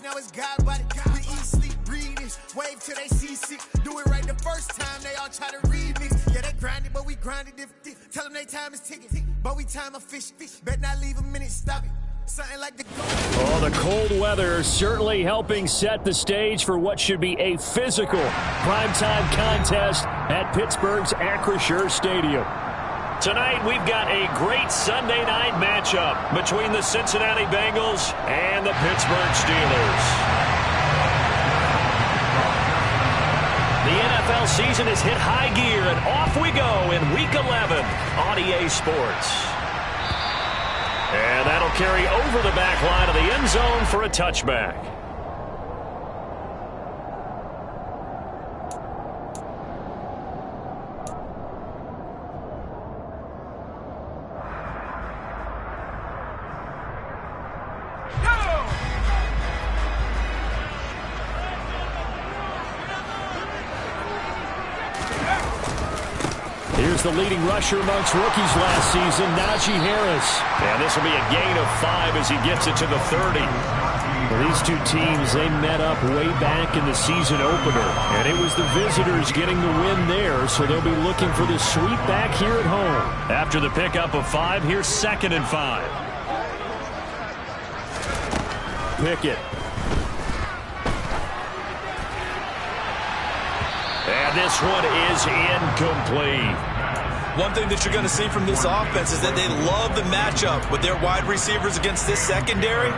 now it's God body. We eat, sleep, breathe this. Wave till they see sick. Do it right the first time, they all try to remix. Yeah, they grind it, but we grind it different. Tell them they time is ticking, but we time a fish. Bet not leave a minute, stop it. Something like the Oh, the cold weather certainly helping set the stage for what should be a physical primetime contest at Pittsburgh's Acrisure Stadium. Tonight, we've got a great Sunday night matchup between the Cincinnati Bengals and the Pittsburgh Steelers. The NFL season has hit high gear, and off we go in Week 11 on EA Sports. And that'll carry over the back line of the end zone for a touchback. Here's the leading rusher amongst rookies last season, Najee Harris. And this will be a gain of 5 as he gets it to the 30. Well, these two teams, they met up way back in the season opener. And it was the visitors getting the win there, so they'll be looking for the sweep back here at home. After the pickup of 5, here's 2nd and 5. Pickett. And this one is incomplete. One thing that you're going to see from this offense is that they love the matchup with their wide receivers against this secondary.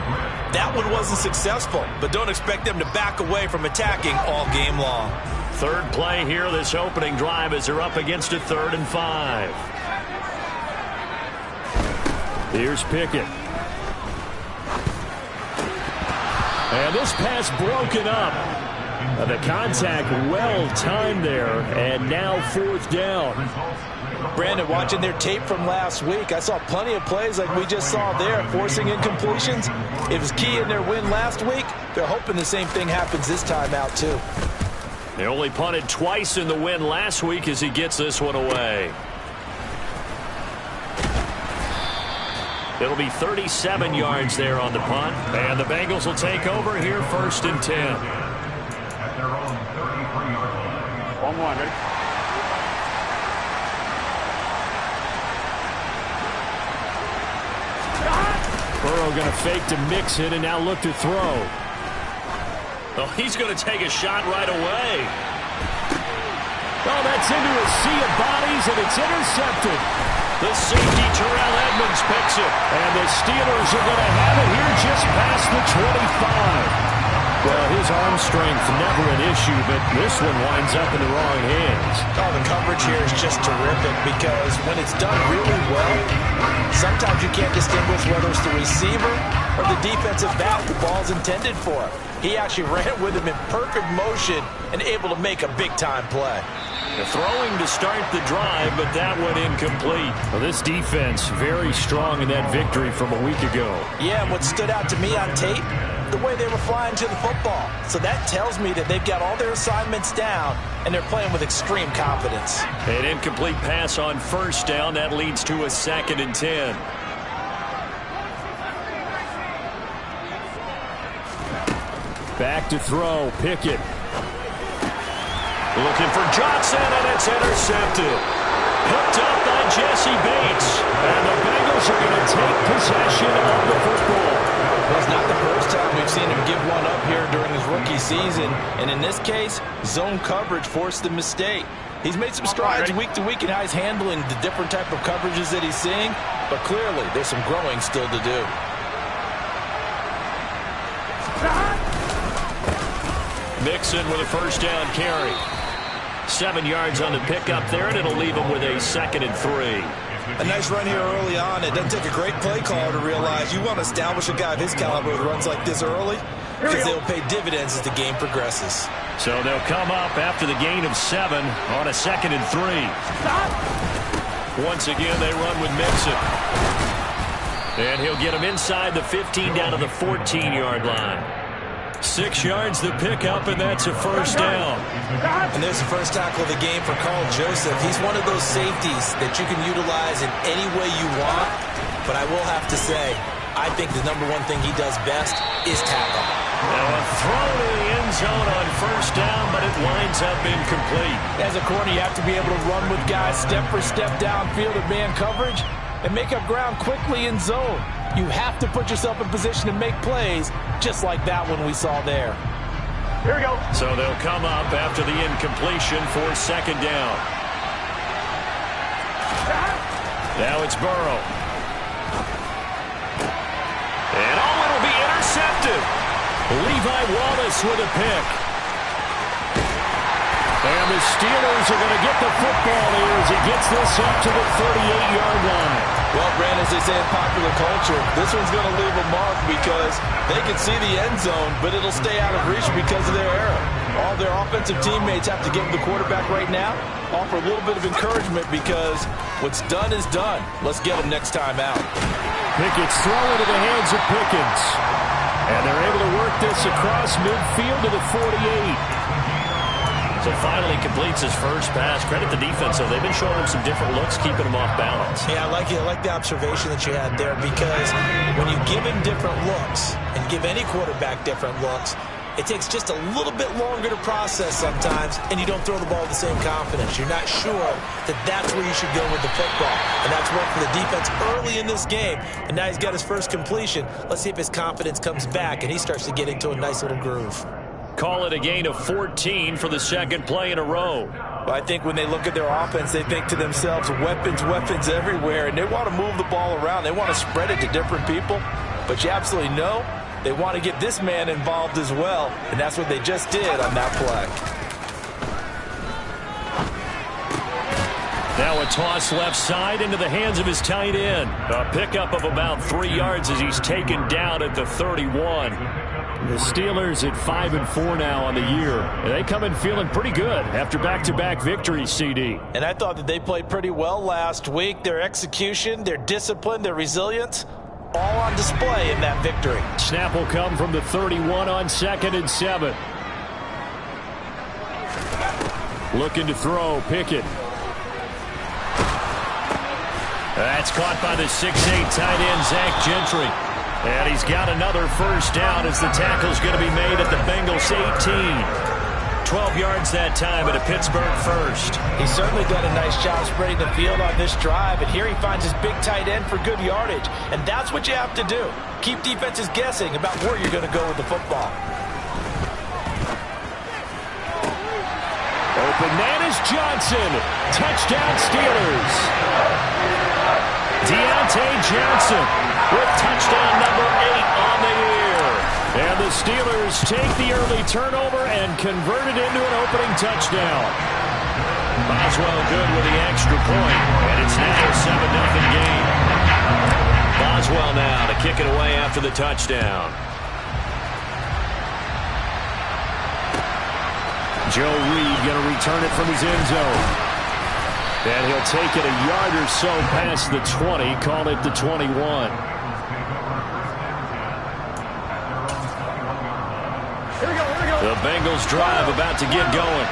That one wasn't successful, but don't expect them to back away from attacking all game long. Third play here, this opening drive, as they're up against a 3rd and 5. Here's Pickett. And this pass broken up. The contact well timed there, and now 4th down. Brandon, watching their tape from last week, I saw plenty of plays like we just saw there, forcing incompletions. It was key in their win last week. They're hoping the same thing happens this time out, too. They only punted twice in the win last week as he gets this one away. It'll be 37 yards there on the punt, and the Bengals will take over here 1st and 10. Ready? Burrow going to fake to mix it and now look to throw. Oh, he's going to take a shot right away. Oh, that's into a sea of bodies, and it's intercepted. The safety, Terrell Edmonds, picks it. And the Steelers are going to have it here just past the 25. Well, his arm strength never an issue, but this one winds up in the wrong hands. Oh, the coverage here is just terrific because when it's done really well, sometimes you can't distinguish whether it's the receiver or the defensive back the ball's intended for. He actually ran with him in perfect motion and able to make a big-time play. The throwing to start the drive, but that one incomplete. Well, this defense very strong in that victory from a week ago. Yeah, and what stood out to me on tape, the way they were flying to the football. So that tells me that they've got all their assignments down, and they're playing with extreme confidence. An incomplete pass on 1st down. That leads to a 2nd and 10. Back to throw, Pickett. Looking for Johnson, and it's intercepted. Hooked up by Jesse Bates. And the Bengals are going to take possession of the football. Well, it's not the first time we've seen him give one up here during his rookie season. And in this case, zone coverage forced the mistake. He's made some strides week to week in how he's handling the different type of coverages that he's seeing. But clearly, there's some growing still to do. Mixon with a 1st down carry. 7 yards on the pickup there, and it'll leave him with a 2nd and 3. A nice run here early on. It doesn't take a great play caller to realize you want to establish a guy of his caliber with runs like this early because they'll pay dividends as the game progresses. So they'll come up after the gain of 7 on a 2nd and 3. Once again, they run with Mixon. And he'll get him inside the 15 down to the 14-yard line. 6 yards the pickup, and that's a 1st down. And there's the first tackle of the game for Carl Joseph. He's one of those safeties that you can utilize in any way you want. But I will have to say, I think the #1 thing he does best is tackle. Now on zone on first down, but it winds up incomplete. As a corner, you have to be able to run with guys step for step downfield in man coverage and make up ground quickly in zone. You have to put yourself in position to make plays, just like that one we saw there. Here we go. So they'll come up after the incompletion for second down. Now it's Burrow. And it'll be intercepted. Levi Wallace with a pick. And the Steelers are going to get the football here as he gets this up to the 38-yard line. Well, Brand, as they say in popular culture, this one's going to leave a mark because they can see the end zone, but it'll stay out of reach because of their error. All their offensive teammates have to give the quarterback right now, offer a little bit of encouragement because what's done is done. Let's get him next time out. Pickett's thrown into the hands of Pickens. And they're able to work this across midfield to the 48. So finally completes his first pass. Credit the defense, though. They've been showing him some different looks, keeping him off balance. Yeah, I like it. I like the observation that you had there because when you give him different looks and give any quarterback different looks, it takes just a little bit longer to process sometimes, and you don't throw the ball with the same confidence. You're not sure that that's where you should go with the football. And that's worked for the defense early in this game. And now he's got his first completion. Let's see if his confidence comes back and he starts to get into a nice little groove. Call it a gain of 14 for the second play in a row. Well, I think when they look at their offense, they think to themselves, weapons, weapons everywhere. And they want to move the ball around. They want to spread it to different people. But you absolutely know they want to get this man involved as well, and that's what they just did on that play. Now a toss left side into the hands of his tight end. A pickup of about 3 yards as he's taken down at the 31. The Steelers at 5-4 now on the year. And they come in feeling pretty good after back-to-back victories, CD. And I thought that they played pretty well last week. Their execution, their discipline, their resilience, all on display in that victory. Snap will come from the 31 on 2nd and 7. Looking to throw, Pickett. That's caught by the 6'8 tight end, Zach Gentry. And he's got another first down as the tackle's going to be made at the Bengals 18. 12 yards that time at a Pittsburgh first. He's certainly done a nice job spreading the field on this drive, and here he finds his big tight end for good yardage. And that's what you have to do. Keep defenses guessing about where you're going to go with the football. Open man is Johnson. Touchdown Steelers. Deontay Johnson with touchdown number 8 on the year. And the Steelers take the early turnover and convert it into an opening touchdown. Boswell good with the extra point, and it's now a 7-0 game. Boswell now to kick it away after the touchdown. Joe Reed going to return it from his end zone. And he'll take it a yard or so past the 20, call it the 21. The Bengals drive about to get going.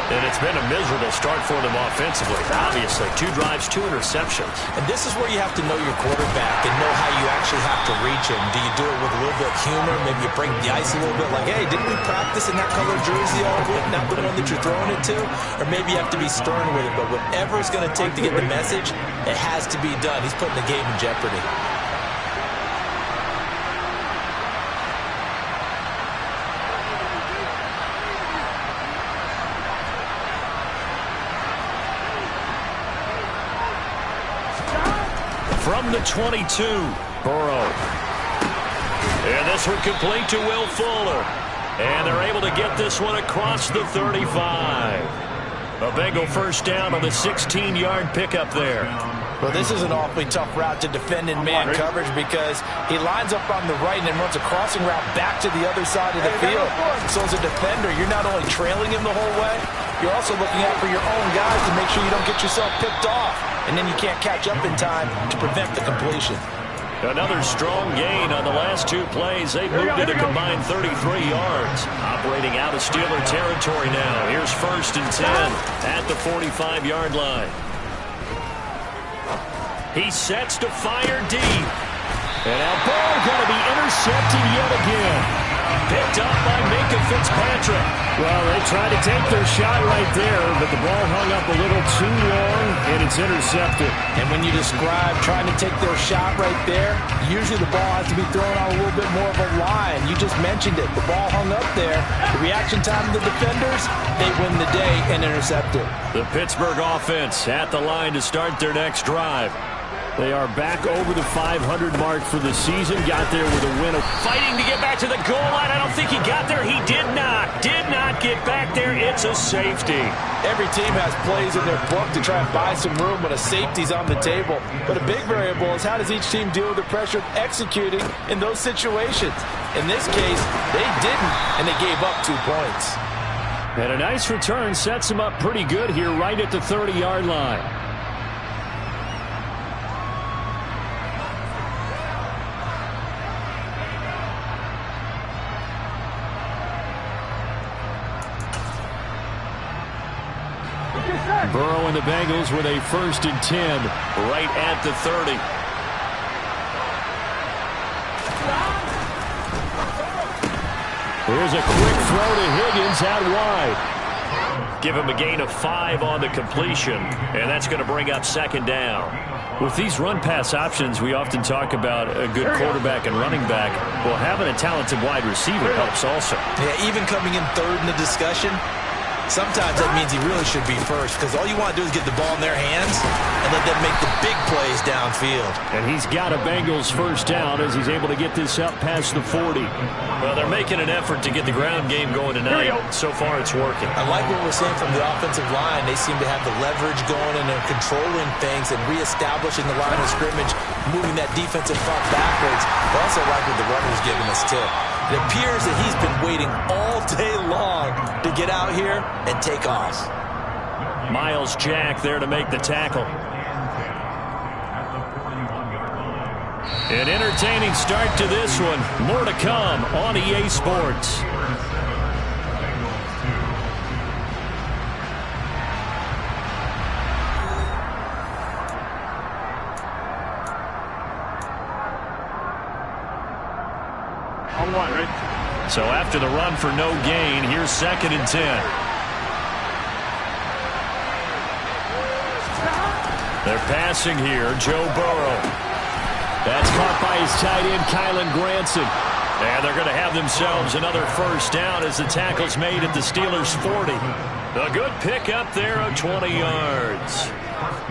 And it's been a miserable start for them offensively. Obviously, 2 drives, 2 interceptions. And this is where you have to know your quarterback and know how you actually have to reach him. Do you do it with a little bit of humor? Maybe you break the ice a little bit like, hey, didn't we practice in that color jersey all week, not the one that you're throwing it to? Or maybe you have to be stern with it. But whatever it's going to take to get the message, it has to be done. He's putting the game in jeopardy. From the 22, Burrow. And this one complete to Will Fuller. And they're able to get this one across the 35. A Bengal first down on the 16-yard pickup there. Well, this is an awfully tough route to defend in man coverage because he lines up on the right and then runs a crossing route back to the other side of the field. So as a defender, you're not only trailing him the whole way, you're also looking out for your own guys to make sure you don't get yourself picked off. And then you can't catch up in time to prevent the completion. Another strong gain on the last 2 plays. They've moved it a combined 33 yards. Operating out of Steeler territory now. Here's 1st and 10 at the 45-yard line. He sets to fire deep. And now ball going to be intercepted yet again. Picked up by Minka Fitzpatrick. Well, they tried to take their shot right there, but the ball hung up a little too long, and it's intercepted. And when you describe trying to take their shot right there, usually the ball has to be thrown on a little bit more of a line. You just mentioned it. The ball hung up there. The reaction time of the defenders, they win the day and intercept it. The Pittsburgh offense at the line to start their next drive. They are back over the 500 mark for the season. Got there with a win. Fighting to get back to the goal line. I don't think he got there. He did not. Did not get back there. It's a safety. Every team has plays in their book to try and buy some room when a safety's on the table. But a big variable is how does each team deal with the pressure of executing in those situations. In this case, they didn't, and they gave up 2 points. And a nice return sets him up pretty good here right at the 30-yard line. Burrow and the Bengals with a 1st and 10 right at the 30. Here's a quick throw to Higgins out wide. Give him a gain of 5 on the completion, and that's going to bring up 2nd down. With these run-pass options, we often talk about a good quarterback and running back. Well, having a talented wide receiver helps also. Yeah, even coming in 3rd in the discussion, sometimes that means he really should be first because all you want to do is get the ball in their hands and let them make the big plays downfield. And he's got a Bengals 1st down as he's able to get this up past the 40. Well, they're making an effort to get the ground game going tonight. So far, it's working. I like what we're seeing from the offensive line. They seem to have the leverage going and they're controlling things and reestablishing the line of scrimmage, moving that defensive front backwards. But also like what the runner's giving us, too. It appears that he's been waiting all day long to get out here and take off. Miles Jack there to make the tackle. An entertaining start to this one. More to come on EA Sports. On 1, right? So after the run for no gain, here's 2nd and 10. They're passing here. Joe Burrow. That's caught by his tight end, Kylen Granson. And they're going to have themselves another 1st down as the tackle's made at the Steelers' 40. A good pickup there of 20 yards.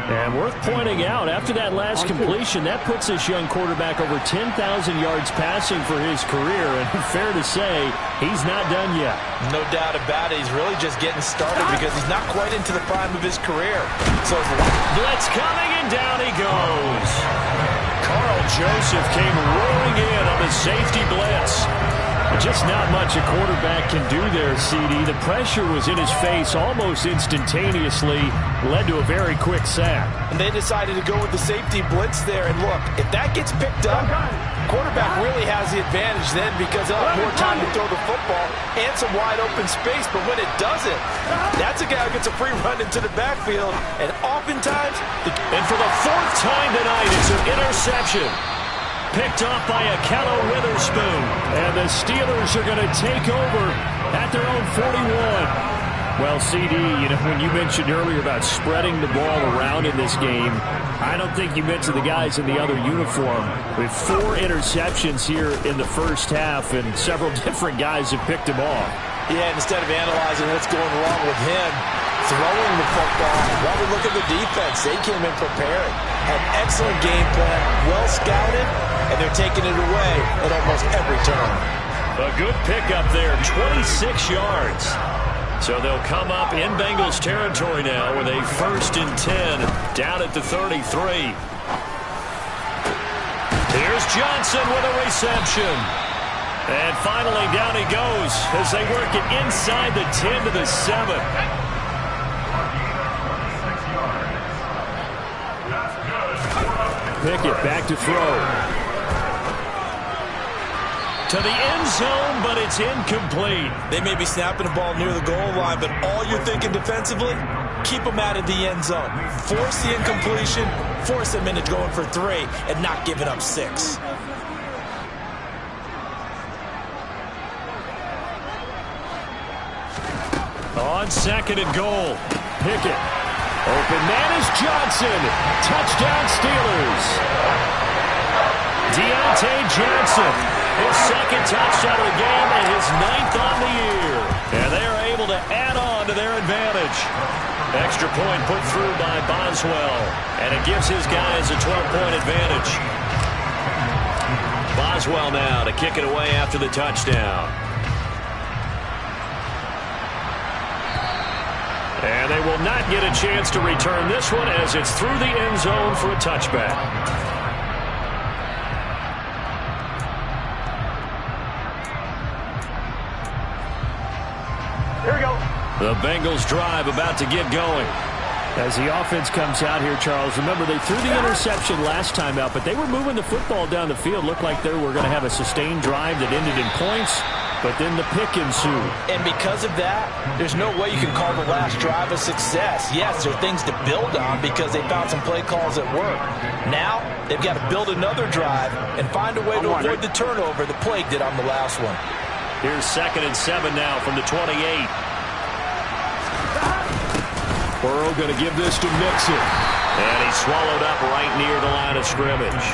And worth pointing out, after that last completion, that puts this young quarterback over 10,000 yards passing for his career. And fair to say, he's not done yet. No doubt about it. He's really just getting started because he's not quite into the prime of his career. So blitz coming, and down he goes. Carl Joseph came rolling in on the safety blitz. Just not much a quarterback can do there, CD. The pressure was in his face almost instantaneously, led to a very quick sack. And they decided to go with the safety blitz there. And look, if that gets picked up, quarterback really has the advantage then because he'll have more time to throw the football and some wide open space. But when it doesn't, that's a guy who gets a free run into the backfield. And oftentimes, and for the 4th time tonight, it's an interception. Picked off by Akello Witherspoon. And the Steelers are going to take over at their own 41. Well, CD, you know, when you mentioned earlier about spreading the ball around in this game, I don't think you mentioned the guys in the other uniform. With 4 interceptions here in the 1st half, and several different guys have picked him off. Yeah, instead of analyzing what's going wrong with him, throwing the football, while we look at the defense, they came in prepared. Had excellent game plan, well scouted, and they're taking it away at almost every turn. A good pickup there, 26 yards. So they'll come up in Bengals territory now with a 1st and 10 down at the 33. Here's Johnson with a reception. And finally down he goes as they work it inside the 10 to the 7. Pickett back to throw. To the end zone, but it's incomplete. They may be snapping the ball near the goal line, but all you're thinking defensively, keep them out of the end zone. Force the incompletion, force them into going for 3, and not giving up 6. On second and goal. Pickett. Open man is Johnson. Touchdown Steelers. Deontay Johnson. His second touchdown of the game and his 9th on the year. And they are able to add on to their advantage. Extra point put through by Boswell. And it gives his guys a 12-point advantage. Boswell now to kick it away after the touchdown. And they will not get a chance to return this one as it's through the end zone for a touchback. Here we go. The Bengals drive about to get going. As the offense comes out here, Charles, remember they threw the interception last time out, but they were moving the football down the field. Looked like they were going to have a sustained drive that ended in points, but then the pick ensued. And because of that, there's no way you can call the last drive a success. Yes, there are things to build on because they found some play calls that work. Now, they've got to build another drive and find a way to avoid the turnover the Plague did on the last one. Here's 2nd and 7 now from the 28. Burrow going to give this to Mixon. And he's swallowed up right near the line of scrimmage.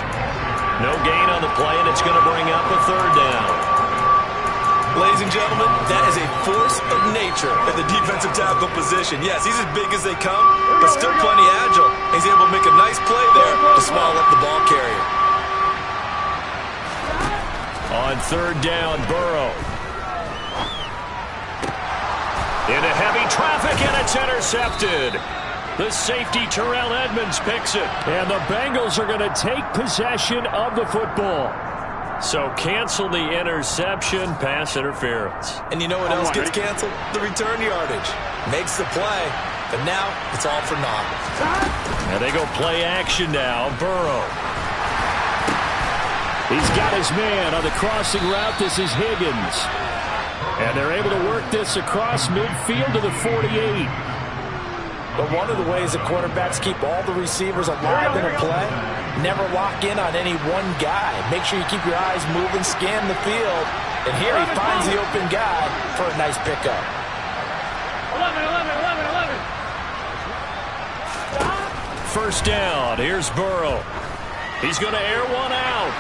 No gain on the play, and it's going to bring up a 3rd down. Ladies and gentlemen, that is a force of nature at the defensive tackle position. Yes, he's as big as they come, but still plenty agile. He's able to make a nice play there to swallow up the ball carrier. On 3rd down, Burrow. Into heavy traffic, and it's intercepted. The safety, Terrell Edmonds, picks it. And the Bengals are going to take possession of the football. So cancel the interception, pass interference. And you know what else gets canceled? The return yardage. Makes the play, but now it's all for naught. And they go play action now. Burrow. He's got his man on the crossing route. This is Higgins. And they're able to work this across midfield to the 48. But one of the ways that quarterbacks keep all the receivers alive in a play, never lock in on any one guy. Make sure you keep your eyes moving, scan the field. And here he finds the open guy for a nice pickup. 11. First down. Here's Burrow. He's going to air one out.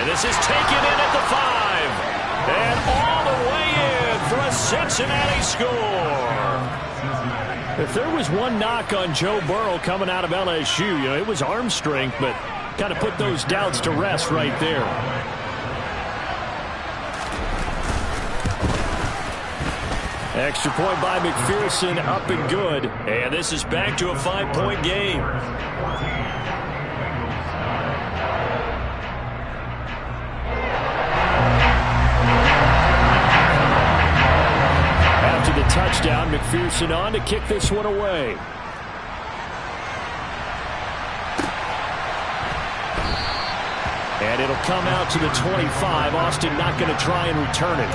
And this is taken in at the 5. And all the way in for a Cincinnati score. If there was one knock on Joe Burrow coming out of LSU, it was arm strength, but kind of put those doubts to rest right there. Extra point by McPherson, up and good. And this is back to a 5-point game. The touchdown, McPherson on to kick this one away. And it'll come out to the 25. Austin not going to try and return it.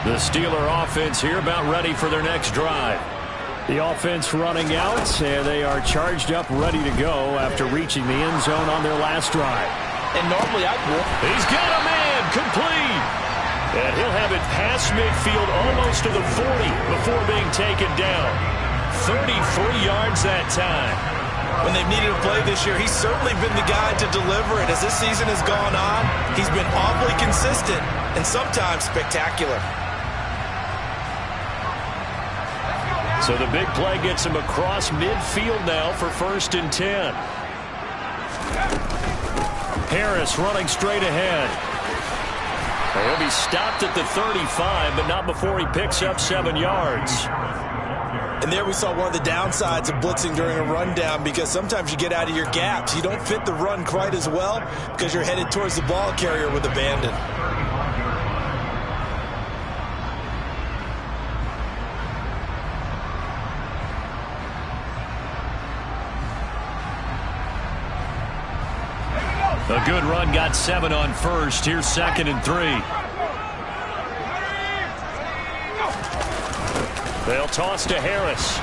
The Steeler offense here about ready for their next drive. The offense running out, and they are charged up, ready to go after reaching the end zone on their last drive. And normally he's got a man, complete. And he'll have it past midfield almost to the 40 before being taken down. 33 yards that time. When they've needed a play this year, he's certainly been the guy to deliver it. As this season has gone on, he's been awfully consistent and sometimes spectacular. So the big play gets him across midfield now for 1st and 10. Harris running straight ahead. He'll be stopped at the 35, but not before he picks up 7 yards. And there we saw one of the downsides of blitzing during a rundown, because sometimes you get out of your gaps. You don't fit the run quite as well because you're headed towards the ball carrier with abandon. A good run, got 7 on first. Here's 2nd and 3. They'll toss to Harris.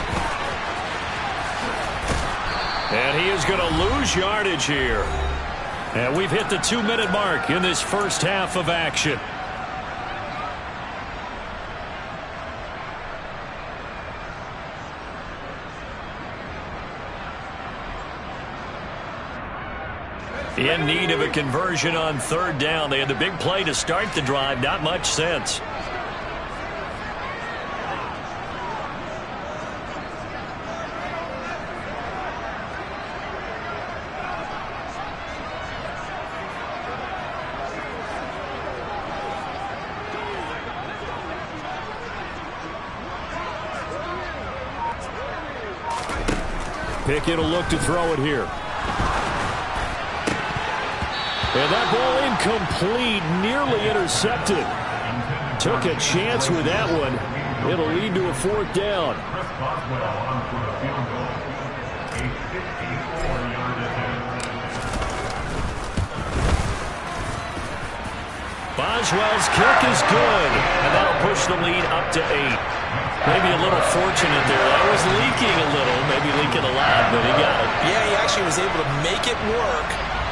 And he is going to lose yardage here. And we've hit the 2-minute mark in this first half of action. In need of a conversion on third down. They had the big play to start the drive. Not much sense. Pickett will look to throw it here. And that ball incomplete, nearly intercepted. Took a chance with that one. It'll lead to a fourth down. Boswell's kick is good, and that'll push the lead up to 8. Maybe a little fortunate there. That was leaking a little, maybe leaking a lot, but he got it. Yeah, he actually was able to make it work.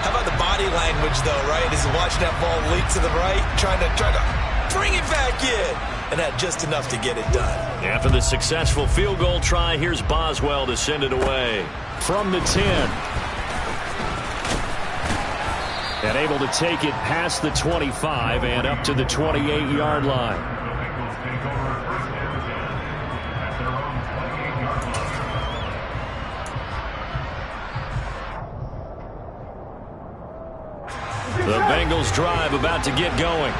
How about the body language, though, right? As he's watching that ball leak to the right, trying to bring it back in, and had just enough to get it done. After the successful field goal try, here's Boswell to send it away from the 10. And able to take it past the 25 and up to the 28-yard line. The Bengals drive about to get going.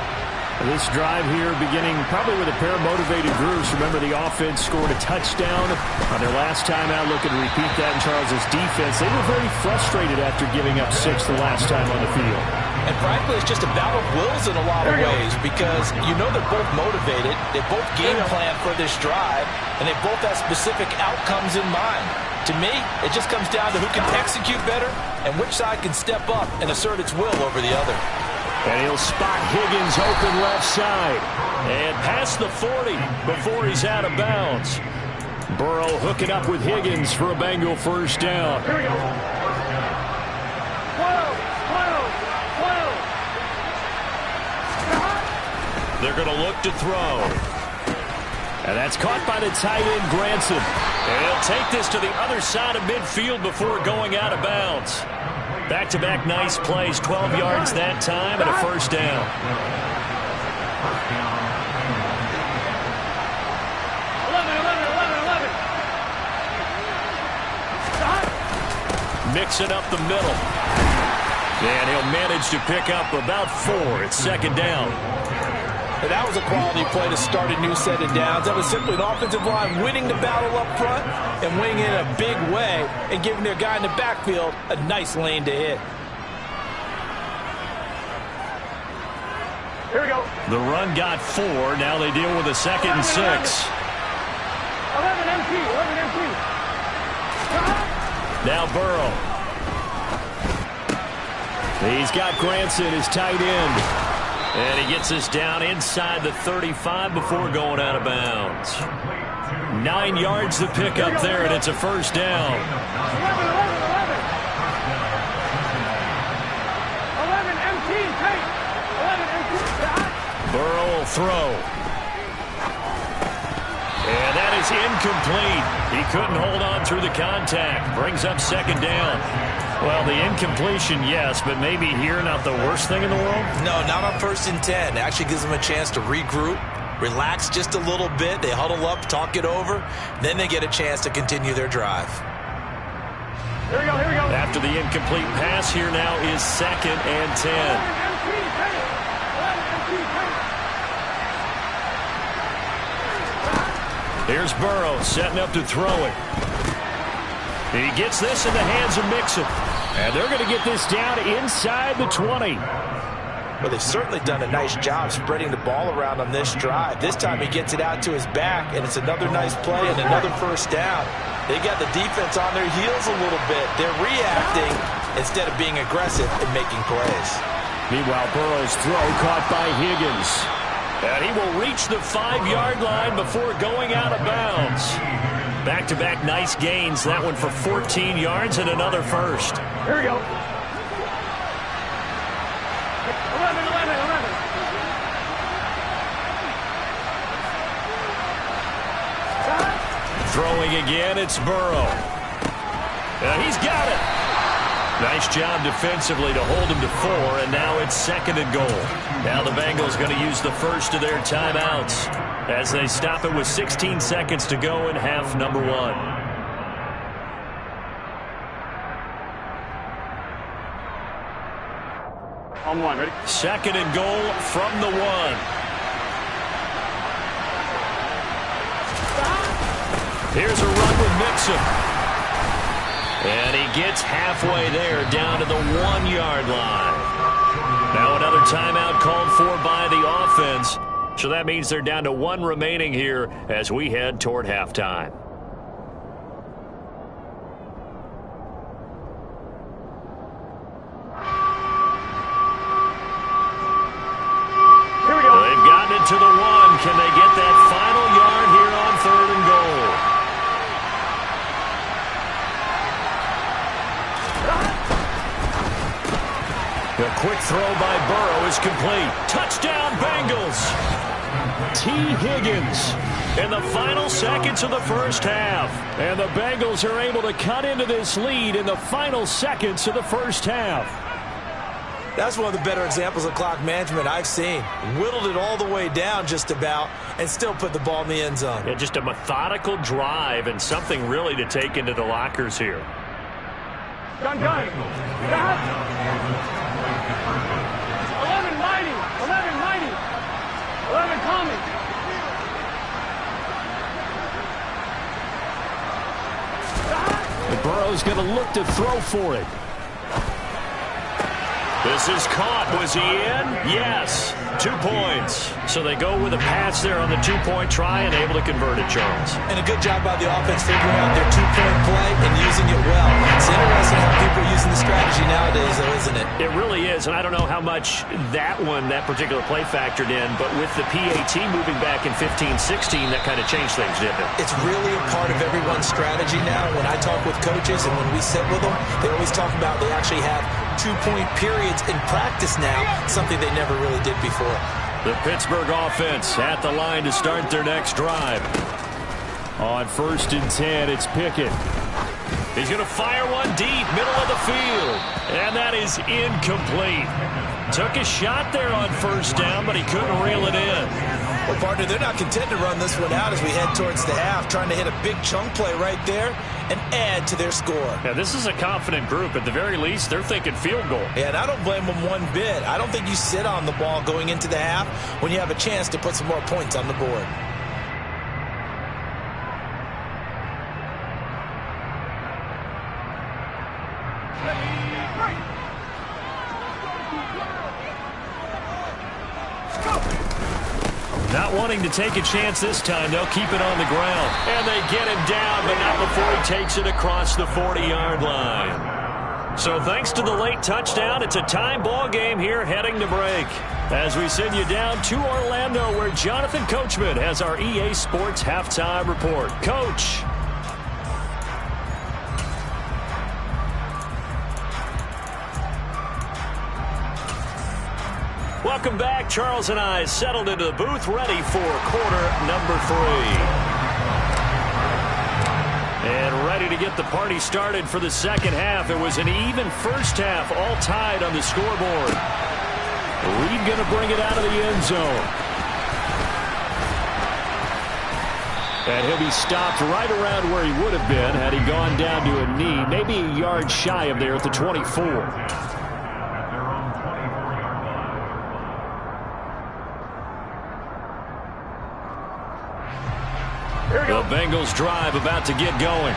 This drive here beginning probably with a pair of motivated groups. Remember, the offense scored a touchdown on their last time out. Looking to repeat that in Charles's defense. They were very frustrated after giving up 6 the last time on the field. And frankly, it's just a battle of wills in a lot of ways because you know they're both motivated. They both game plan for this drive, and they both have specific outcomes in mind. To me, it just comes down to who can execute better and which side can step up and assert its will over the other. And he'll spot Higgins open left side. And past the 40 before he's out of bounds. Burrow hooking up with Higgins for a Bengal first down. Here we go. 12. They're going to look to throw. And that's caught by the tight end, Granson. And he'll take this to the other side of midfield before going out of bounds. Back-to-back nice plays, 12 yards that time, and a first down. Mixing up the middle. And he'll manage to pick up about 4 at second down. And that was a quality play to start a new set of downs. That was simply an offensive line winning the battle up front and winning in a big way and giving their guy in the backfield a nice lane to hit. Here we go. The run got 4. Now they deal with a 2nd and 6. 11 MT. Now Burrow. He's got Granson, his tight end. And he gets us down inside the 35 before going out of bounds. 9 yards to pick up there, and it's a first down. 11 MT tight. 11 MT. Burrow will throw. And that is incomplete. He couldn't hold on through the contact. Brings up second down. Well, the incompletion, yes, but maybe here not the worst thing in the world? No, not on 1st and 10. It actually gives them a chance to regroup, relax just a little bit. They huddle up, talk it over. Then they get a chance to continue their drive. Here we go. After the incomplete pass, here now is 2nd and 10. 11 MT tight. Here's Burrow setting up to throw it. He gets this in the hands of Mixon. And they're going to get this down inside the 20. Well, they've certainly done a nice job spreading the ball around on this drive. This time he gets it out to his back, and it's another nice play and another first down. They got the defense on their heels a little bit. They're reacting instead of being aggressive and making plays. Meanwhile, Burrow's throw caught by Higgins. And he will reach the 5-yard line before going out of bounds. Back-to-back nice gains. That one for 14 yards and another first. Here we go. 11. Throwing again, it's Burrow. And he's got it. Nice job defensively to hold him to 4, and now it's 2nd and goal. Now the Bengals going to use the first of their timeouts as they stop it with 16 seconds to go in half number 1. On 1, ready? 2nd and goal from the 1. Here's a run with Mixon. And he gets halfway there, down to the 1-yard line. Now another timeout called for by the offense. So that means they're down to 1 remaining here as we head toward halftime. Here we go. They've gotten it to the 1. Can they get that final yard here on 3rd and goal? A quick throw by Burrow is complete. Touchdown, Bengals! T. Higgins in the final seconds of the first half. And the Bengals are able to cut into this lead in the final seconds of the first half. That's one of the better examples of clock management I've seen. Whittled it all the way down just about and still put the ball in the end zone. Yeah, just a methodical drive and something really to take into the lockers here. Gun. 11 mighty. 11 coming. And Burrow's going to look to throw for it. This is caught. Was he in? Yes. 2 points. So they go with a pass there on the 2-point try and able to convert it, Charles. And a good job by the offense figuring out their 2-point play and using it well. It's interesting how people are using the strategy nowadays, though, isn't it? It really is, and I don't know how much that particular play factored in, but with the PAT moving back in 15-16, that kind of changed things, didn't it? It's really a part of everyone's strategy now. When I talk with coaches and when we sit with them, they always talk about they actually have 2-point periods in practice now, something they never really did before. The Pittsburgh offense at the line to start their next drive. On 1st and 10, it's Pickett. He's going to fire one deep, middle of the field. And that is incomplete. Took a shot there on 1st down, but he couldn't reel it in. Well, partner, they're not content to run this one out as we head towards the half, trying to hit a big chunk play right there and add to their score. Yeah, this is a confident group. At the very least, they're thinking field goal. Yeah, and I don't blame them one bit. I don't think you sit on the ball going into the half when you have a chance to put some more points on the board. Not wanting to take a chance this time, they'll keep it on the ground. And they get him down, but not before he takes it across the 40-yard line. So thanks to the late touchdown, it's a tie ball game here heading to break. As we send you down to Orlando, where Jonathan Coachman has our EA Sports Halftime Report. Coach. Welcome back. Charles and I settled into the booth, ready for quarter number 3. And ready to get the party started for the second half. It was an even first half, all tied on the scoreboard. Reed going to bring it out of the end zone. And he'll be stopped right around where he would have been had he gone down to a knee, maybe a yard shy of there at the 24. The Bengals drive about to get going.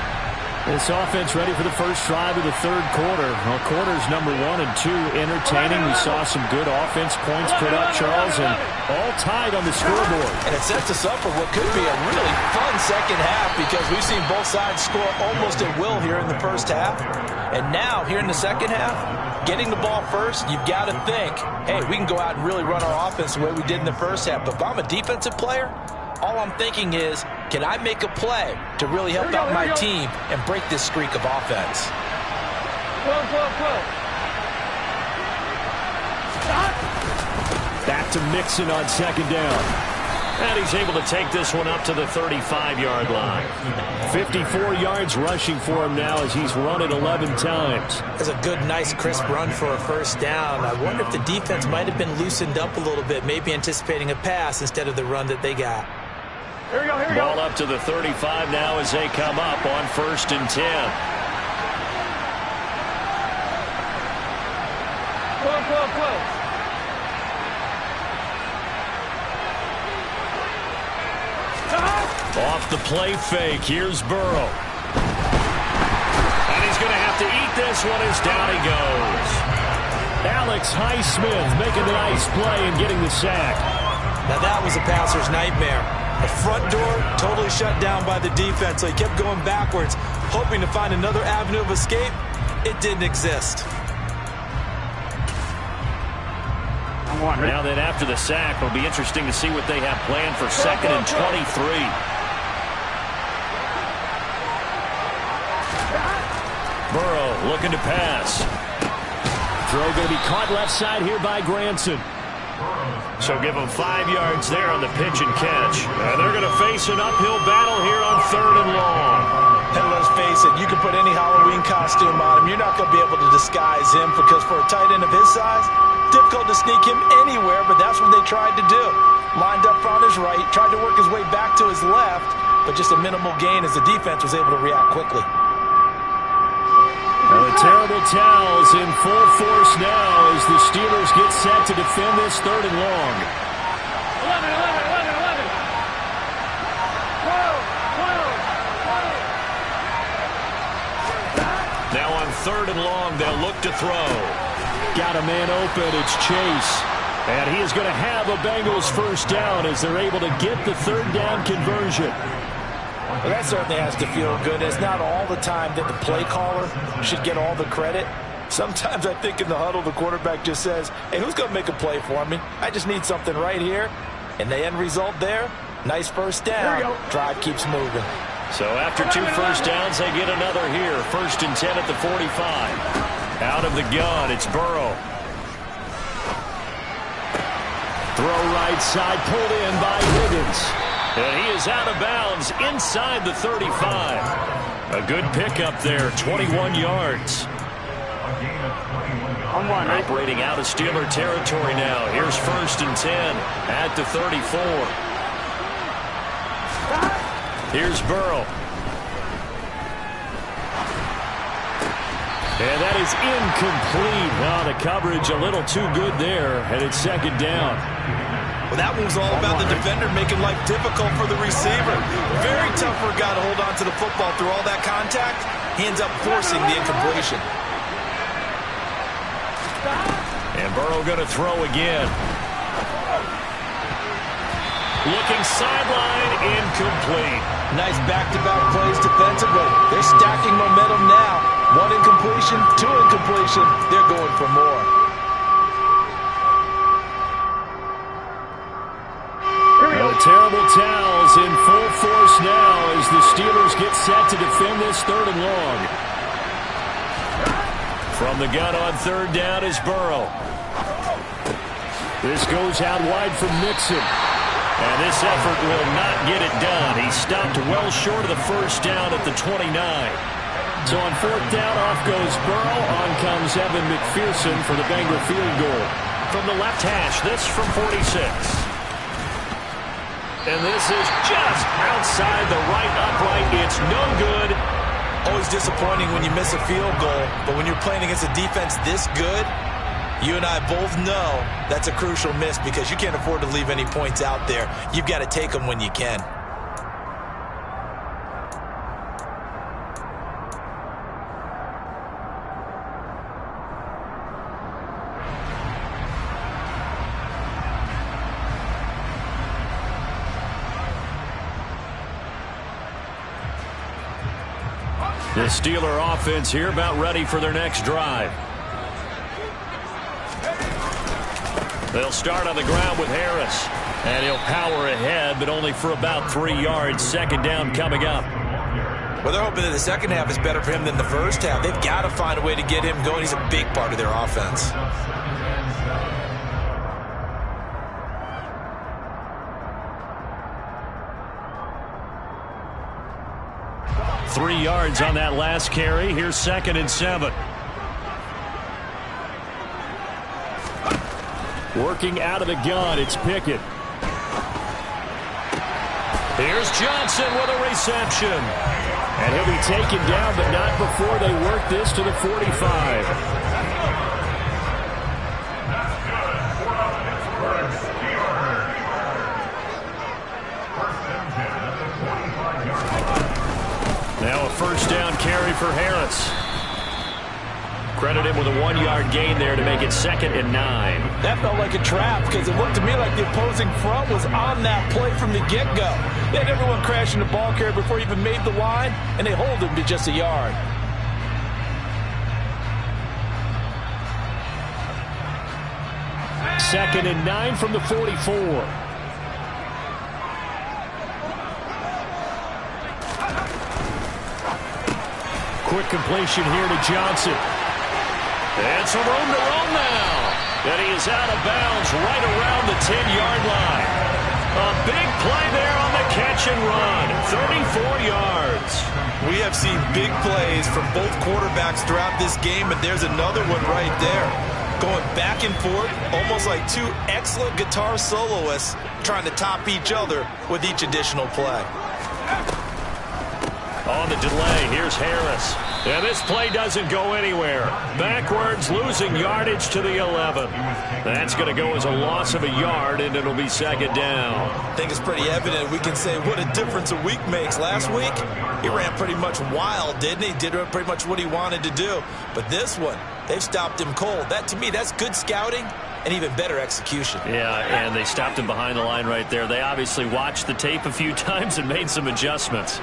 This offense ready for the first drive of the third quarter. Well, quarters number 1 and 2 entertaining. We saw some good offense points put up, Charles, and all tied on the scoreboard. And it sets us up for what could be a really fun second half because we've seen both sides score almost at will here in the first half. And now, here in the second half, getting the ball first, you've got to think, hey, we can go out and really run our offense the way we did in the first half. But if I'm a defensive player, all I'm thinking is, can I make a play to really help out my team and break this streak of offense? Back to Mixon on second down. And he's able to take this one up to the 35-yard line. 54 yards rushing for him now as he's run it 11 times. That's a good, nice, crisp run for a first down. I wonder if the defense might have been loosened up a little bit, maybe anticipating a pass instead of the run that they got. Here we go, here we Ball go. up to the 35 now as they come up on 1st and 10. Close. Off the play fake, here's Burrow. And he's going to have to eat this one as down he goes. Alex Highsmith making a nice play and getting the sack. Now that was a passer's nightmare. The front door totally shut down by the defense, so he kept going backwards, hoping to find another avenue of escape. It didn't exist. Now that after the sack, it'll be interesting to see what they have planned for 2nd and 23. Burrow looking to pass. Throw going to be caught left side here by Granson. So give them 5 yards there on the pitch and catch. And they're going to face an uphill battle here on 3rd and long. And let's face it, you can put any Halloween costume on him. You're not going to be able to disguise him because for a tight end of his size, difficult to sneak him anywhere, but that's what they tried to do. Lined up on his right, tried to work his way back to his left, but just a minimal gain as the defense was able to react quickly. Now the terrible towels in full force now as the Steelers get set to defend this 3rd and long. 11. Now on 3rd and long, they'll look to throw. Got a man open, it's Chase. And he is going to have a Bengals first down as they're able to get the 3rd down conversion. Well, that certainly has to feel good. It's not all the time that the play caller should get all the credit. Sometimes I think in the huddle, the quarterback just says, hey, who's going to make a play for me? I just need something right here. And the end result there, nice first down. Drive keeps moving. So after 2 first downs, they get another here. 1st and 10 at the 45. Out of the gun, it's Burrow. Throw right side, pulled in by Higgins. And he is out of bounds inside the 35. A good pickup there, 21 yards. Operating out of Steeler territory now. Here's 1st and 10 at the 34. Here's Burrow. And that is incomplete. Wow, the coverage a little too good there, and it's 2nd down. Well, that one's all about the defender making life difficult for the receiver. Very tough for a guy to hold on to the football through all that contact. He ends up forcing the incompletion. And Burrow going to throw again. Looking sideline, incomplete. Nice back-to-back plays defensively. They're stacking momentum now. 1 incompletion, 2 incompletion. They're going for more. The terrible towels in full force now as the Steelers get set to defend this 3rd and long. From the gun on 3rd down is Burrow. This goes out wide from Mixon. And this effort will not get it done. He stopped well short of the first down at the 29. So on 4th down, off goes Burrow. On comes Evan McPherson for the Bengal field goal. From the left hash, this from 46. And this is just outside the right upright. It's no good. Always disappointing when you miss a field goal, but when you're playing against a defense this good, you and I both know that's a crucial miss because you can't afford to leave any points out there. You've got to take them when you can. The Steeler offense here about ready for their next drive. They'll start on the ground with Harris. And he'll power ahead, but only for about 3 yards. Second down coming up. Well, they're hoping that the second half is better for him than the first half. They've got to find a way to get him going. He's a big part of their offense. Three yards on that last carry. Here's 2nd and 7. Working out of the gun, it's Pickett. Here's Johnson with a reception. And he'll be taken down, but not before they work this to the 45. Now a first down carry for Harris. Credit him with a 1-yard gain there to make it 2nd and 9. That felt like a trap because it looked to me like the opposing front was on that play from the get-go. They had everyone crashing the ball carrier before he even made the line, and they hold him to just a yard. Second and 9 from the 44. Quick completion here to Johnson. And some room to run now. And he is out of bounds right around the 10-yard line. A big play there on the catch and run. 34 yards. We have seen big plays from both quarterbacks throughout this game, and there's another one right there. Going back and forth, almost like two excellent guitar soloists trying to top each other with each additional play. On the delay, here's Harris. And this play doesn't go anywhere. Backwards, losing yardage to the 11. That's going to go as a loss of a yard, and it'll be 2nd down. I think it's pretty evident. We can say what a difference a week makes. Last week, he ran pretty much wild, didn't he? Did pretty much what he wanted to do. But this one, they've stopped him cold. That, to me, that's good scouting and even better execution. Yeah, and they stopped him behind the line right there. They obviously watched the tape a few times and made some adjustments.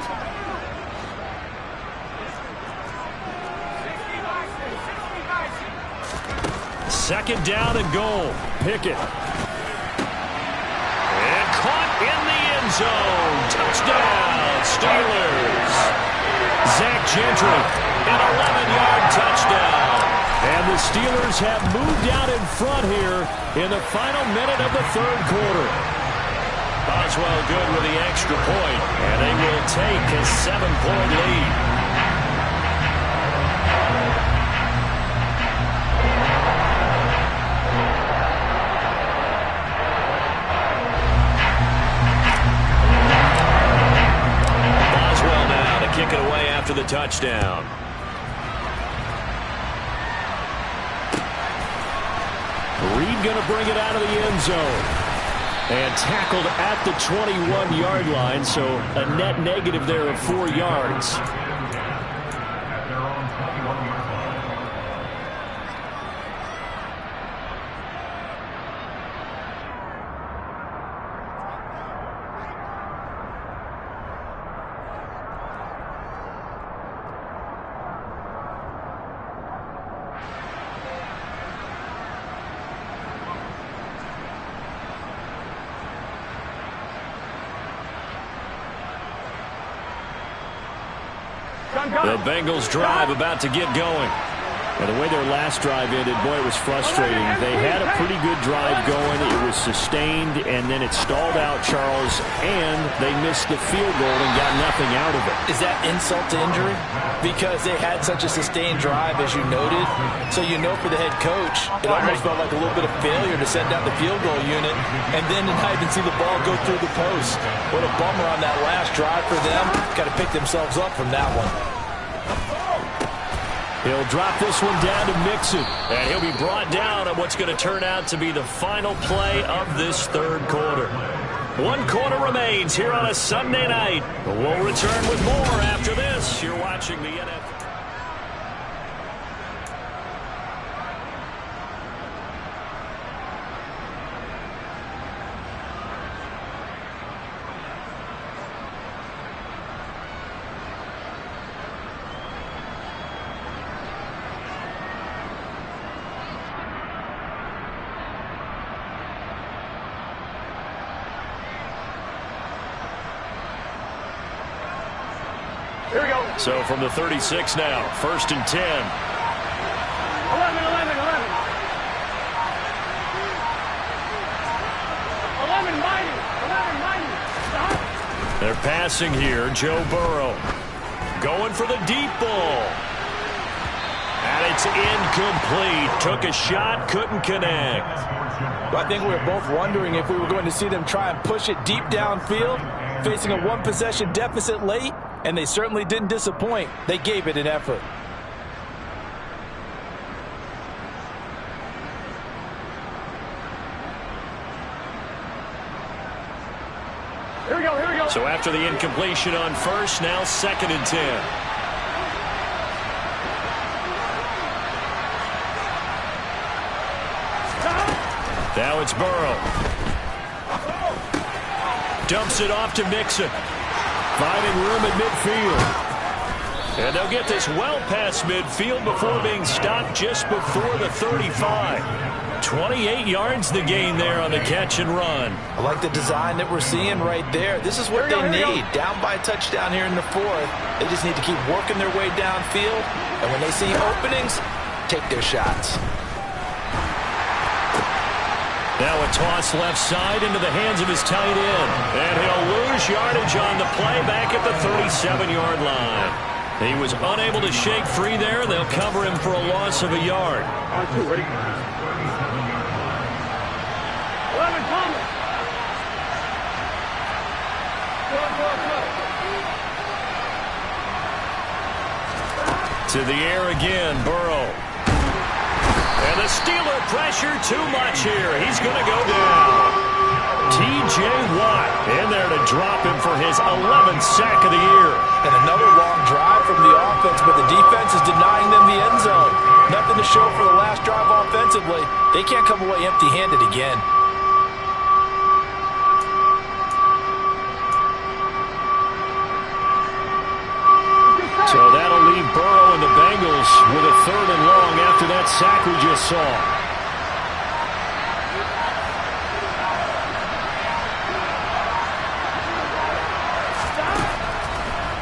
Second down and goal. Pickett. And caught in the end zone. Touchdown, Steelers. Zach Gentry, an 11-yard touchdown. And the Steelers have moved out in front here in the final minute of the 3rd quarter. Boswell good with the extra point, and they will take a 7-point lead. Kick it away after the touchdown. Reed going to bring it out of the end zone. And tackled at the 21-yard line, so a net negative there of 4 yards. The Bengals drive about to get going. And the way their last drive ended, boy, it was frustrating. They had a pretty good drive going. It was sustained, and then it stalled out, Charles, and they missed the field goal and got nothing out of it. Is that insult to injury? Because they had such a sustained drive, as you noted. So you know for the head coach, it almost felt like a little bit of failure to send out the field goal unit and then to not even see the ball go through the post. What a bummer on that last drive for them. Got to pick themselves up from that one. He'll drop this one down to Mixon. And he'll be brought down on what's going to turn out to be the final play of this 3rd quarter. 1 quarter remains here on a Sunday night. We'll return with more after this. You're watching the NFL. So from the 36 now, 1st and 10. 11, 11, 11. 11, mighty. 11, mighty. Stop. They're passing here. Joe Burrow going for the deep ball. And it's incomplete. Took a shot, couldn't connect. Well, I think we were both wondering if we were going to see them try and push it deep downfield, facing a one-possession deficit late, and they certainly didn't disappoint. They gave it an effort. Here we go, here we go. So after the incompletion on 1st, now 2nd and 10. Now it's Burrow. Dumps it off to Mixon. Finding room at midfield. And they'll get this well past midfield before being stopped just before the 35. 28 yards the gain there on the catch and run. I like the design that we're seeing right there. This is what they need. Down by a touchdown here in the 4th. They just need to keep working their way downfield. And when they see openings, take their shots. Now a toss left side into the hands of his tight end. And he'll lose yardage on the play back at the 37-yard line. He was unable to shake free there. They'll cover him for a loss of a yard. On 2, ready? 11, coming. Go. To the air again, Burrow. And the Steeler pressure too much here. He's going to go down. T.J. Watt in there to drop him for his 11th sack of the year. And another long drive from the offense, but the defense is denying them the end zone. Nothing to show for the last drive offensively. They can't come away empty-handed again. So that'll leave Burrow and the Bengals with a 3rd and long after that sack we just saw.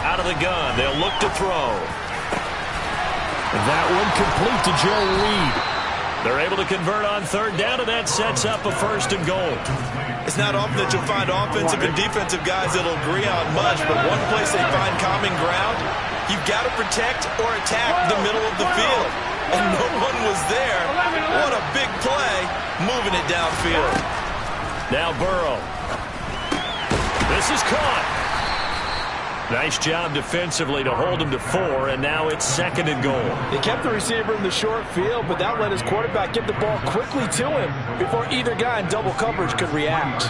Out of the gun, they'll look to throw. That one complete to Joe Reed. They're able to convert on 3rd down, and that sets up a 1st and goal. It's not often that you'll find offensive and defensive guys that'll agree on much, but one place they find common ground, you've got to protect or attack the middle of the field. And no one was there. What a big play, moving it downfield. Now Burrow. This is caught. Nice job defensively to hold him to 4, and now it's 2nd and goal. They kept the receiver in the short field, but that let his quarterback get the ball quickly to him before either guy in double coverage could react.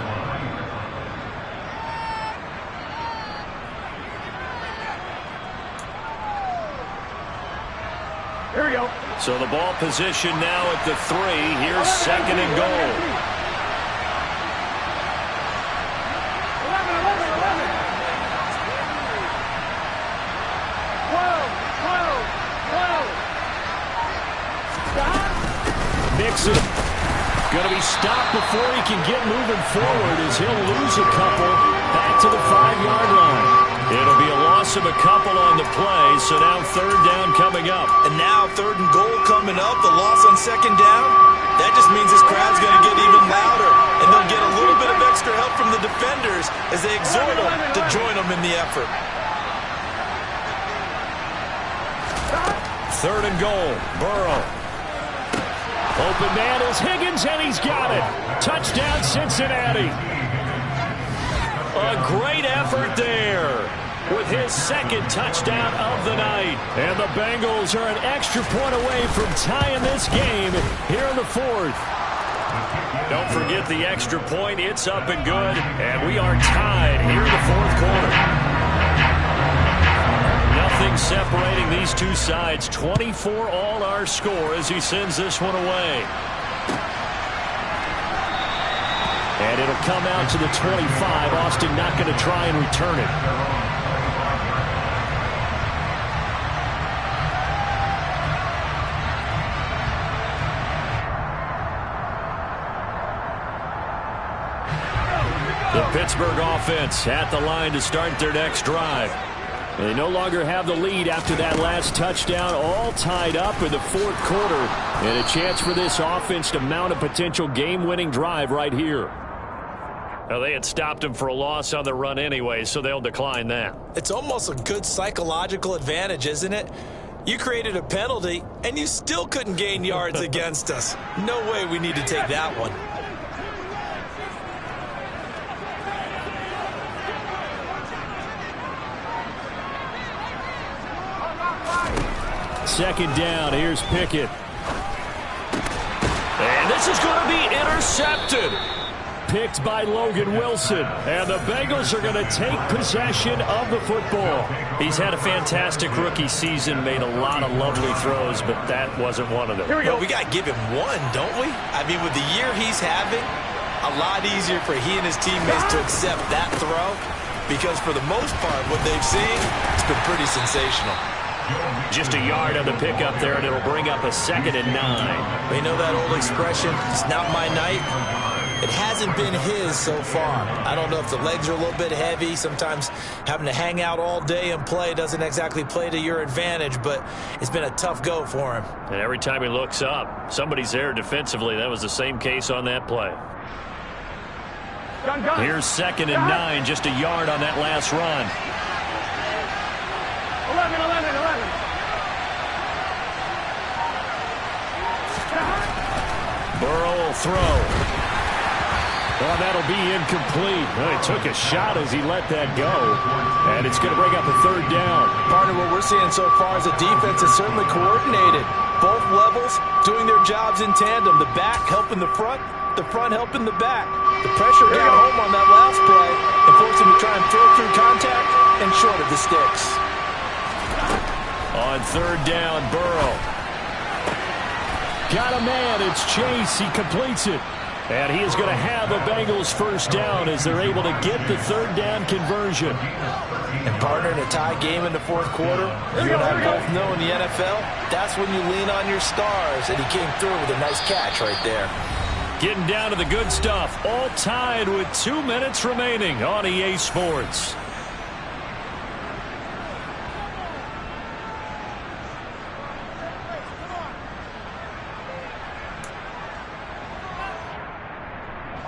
Here we go. So the ball position now at the 3. Here's 2nd and goal. 11, 11, 11. 12, 12, 12. Stop. Mixon. Going to be stopped before he can get moving forward as he'll lose a couple back to the 5-yard line. It'll be a loss of a couple on the play, so now 3rd down coming up. And now 3rd and goal coming up, the loss on 2nd down. That just means this crowd's going to get even louder, and they'll get a little bit of extra help from the defenders as they exhort them to join them in the effort. 3rd and goal, Burrow. Open man is Higgins, and he's got it. Touchdown, Cincinnati. A great effort there with his 2nd touchdown of the night. And the Bengals are an extra point away from tying this game here in the 4th. Don't forget the extra point. It's up and good. And we are tied here in the 4th quarter. Nothing separating these two sides. 24 all our score as he sends this one away. And it'll come out to the 25. Austin not going to try and return it. The Pittsburgh offense at the line to start their next drive. They no longer have the lead after that last touchdown, all tied up in the fourth quarter. And a chance for this offense to mount a potential game-winning drive right here. Well, they had stopped him for a loss on the run anyway, so they'll decline that. It's almost a good psychological advantage, isn't it? You created a penalty, and you still couldn't gain yards against us. No way we need to take that one. Second down, here's Pickett. And this is going to be intercepted. Picked by Logan Wilson. And the Bengals are going to take possession of the football. He's had a fantastic rookie season, made a lot of lovely throws, but that wasn't one of them. Here we go. Well, we got to give him one, don't we? I mean, with the year he's having, a lot easier for he and his teammates to accept that throw, because for the most part, what they've seen, it's been pretty sensational. Just a yard on the pickup there, and it'll bring up a 2nd and 9. We know that old expression, it's not my night. It hasn't been his so far. I don't know if the legs are a little bit heavy. Sometimes having to hang out all day and play doesn't exactly play to your advantage, but it's been a tough go for him. And every time he looks up, somebody's there defensively. That was the same case on that play. Here's 2nd and 9, just a yard on that last run. 11, 11, 11. Burrow will throw. Well, that'll be incomplete. Well, he took a shot as he let that go. And it's going to bring up a 3rd down. Partner, what we're seeing so far is a defense that's certainly coordinated. Both levels doing their jobs in tandem. The back helping the front helping the back. The pressure got home on that last play and forced him to try and throw through contact and short of the sticks. On 3rd down, Burrow. Got a man. It's Chase. He completes it. And he is going to have a Bengals 1st down as they're able to get the 3rd down conversion. And partner, in a tie game in the fourth quarter, you and I both know in the NFL, that's when you lean on your stars. And he came through with a nice catch right there. Getting down to the good stuff. All tied with 2 minutes remaining on EA Sports.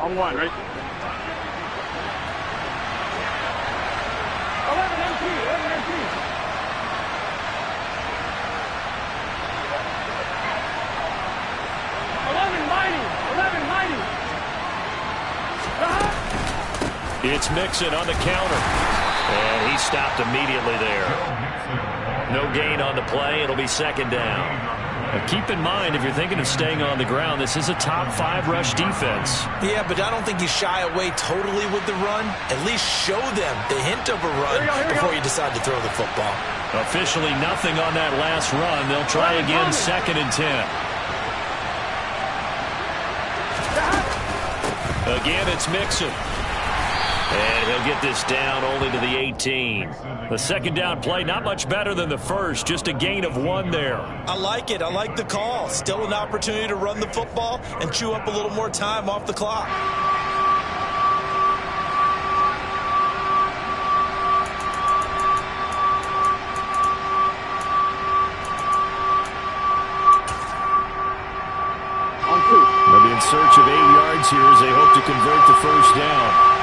On one, right? 11 MP, 11 MP. 11 mighty, 11 mighty. It's Mixon on the counter. And he stopped immediately there. No gain on the play. It'll be 2nd down. Now keep in mind, if you're thinking of staying on the ground, this is a top 5 rush defense. Yeah, but I don't think you shy away totally with the run. At least show them the hint of a run before you decide to throw the football. Officially nothing on that last run. They'll try again, 2nd and 10. Again, it's Mixon. And he'll get this down only to the 18. The 2nd down play, not much better than the first. Just a gain of 1 there. I like it. I like the call. Still an opportunity to run the football and chew up a little more time off the clock. They'll be in search of 8 yards here as they hope to convert the 1st down.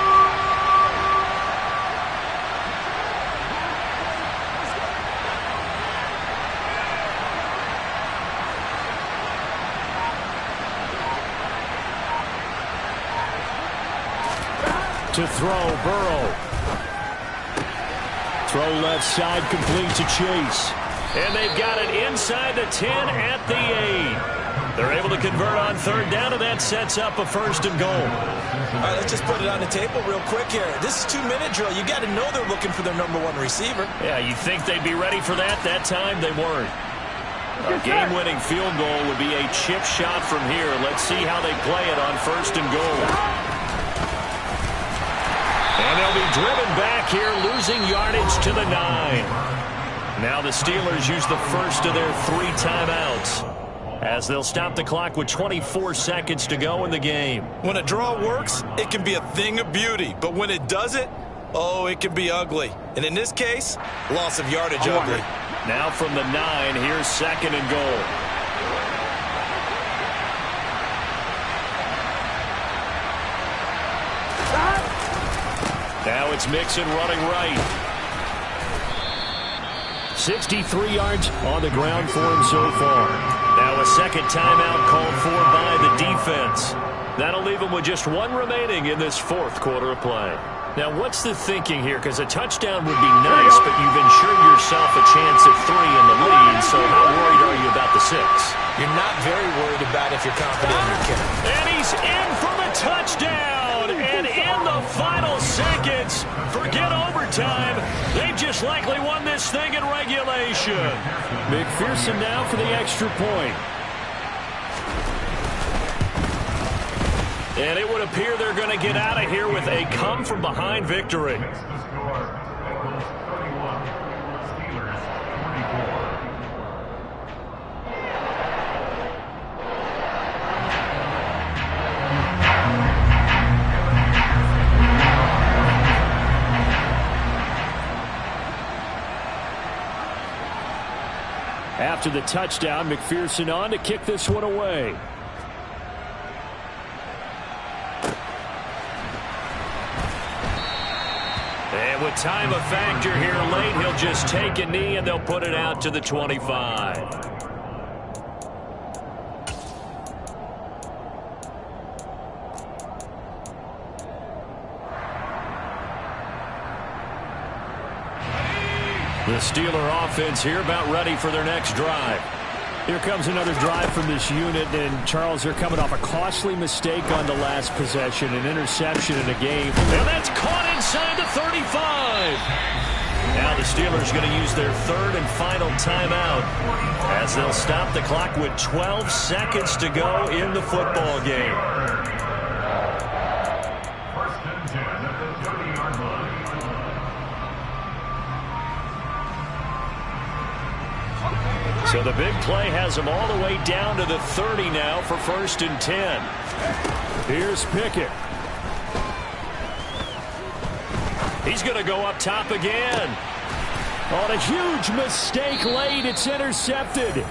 To throw, Burrow. Throw left side, complete to Chase. And they've got it inside the 10 at the 8. They're able to convert on 3rd down, and that sets up a 1st and goal. All right, let's just put it on the table real quick here. This is 2-minute drill. You got to know they're looking for their number 1 receiver. Yeah, you'd think they'd be ready for that. That time they weren't. A game-winning field goal would be a chip shot from here. Let's see how they play it on 1st and goal. And they'll be driven back here, losing yardage to the 9. Now the Steelers use the first of their 3 timeouts as they'll stop the clock with 24 seconds to go in the game. When a draw works, it can be a thing of beauty. But when it doesn't, oh, it can be ugly. And in this case, loss of yardage ugly. Now from the 9, here's 2nd and goal. Now it's Mixon running right. 63 yards on the ground for him so far. Now a second timeout called for by the defense. That'll leave him with just 1 remaining in this 4th quarter of play. Now, what's the thinking here? Because a touchdown would be nice, but you've ensured yourself a chance at 3 in the lead, so how worried are you about the 6? You're not very worried about if you're confident in your kicker. And he's in for the touchdown! And in the final seconds, forget overtime, they've just likely won this thing in regulation. McPherson now for the extra point. And it would appear they're going to get out of here with a come-from-behind victory. After the touchdown, McPherson on to kick this one away. And with time a factor here late, he'll just take a knee and they'll put it out to the 25. The Steeler offense here about ready for their next drive. Here comes another drive from this unit, and Charles, they're coming off a costly mistake on the last possession, an interception in a game. And that's caught inside the 35. Now the Steelers going to use their 3rd and final timeout as they'll stop the clock with 12 seconds to go in the football game. So the big play has them all the way down to the 30 now for 1st and 10. Here's Pickett. He's going to go up top again. On a huge mistake late, it's intercepted.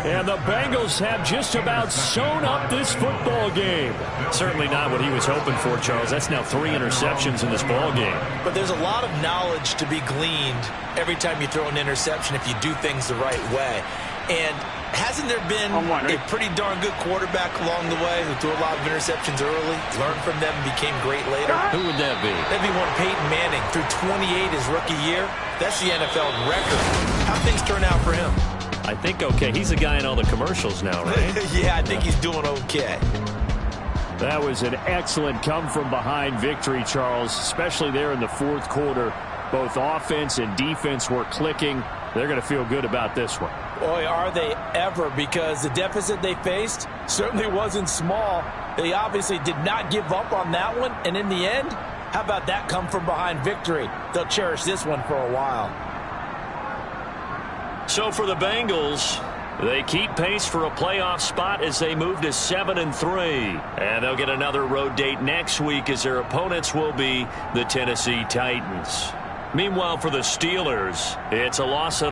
And the Bengals have just about sewn up this football game. Certainly not what he was hoping for, Charles. That's now 3 interceptions in this ball game. But there's a lot of knowledge to be gleaned every time you throw an interception if you do things the right way. And hasn't there been a pretty darn good quarterback along the way who threw a lot of interceptions early, learned from them, and became great later? Who would that be? That'd be one Peyton Manning. Threw 28 his rookie year. That's the NFL record. How things turn out for him? I think okay. He's the guy in all the commercials now, right? Yeah, I think he's doing okay. That was an excellent come-from-behind victory, Charles, especially there in the 4th quarter. Both offense and defense were clicking. They're going to feel good about this one. Boy, are they ever, because the deficit they faced certainly wasn't small. They obviously did not give up on that one, and in the end, how about that come-from-behind victory? They'll cherish this one for a while. So for the Bengals, they keep pace for a playoff spot as they move to 7-3. And they'll get another road date next week as their opponents will be the Tennessee Titans. Meanwhile, for the Steelers, it's a loss of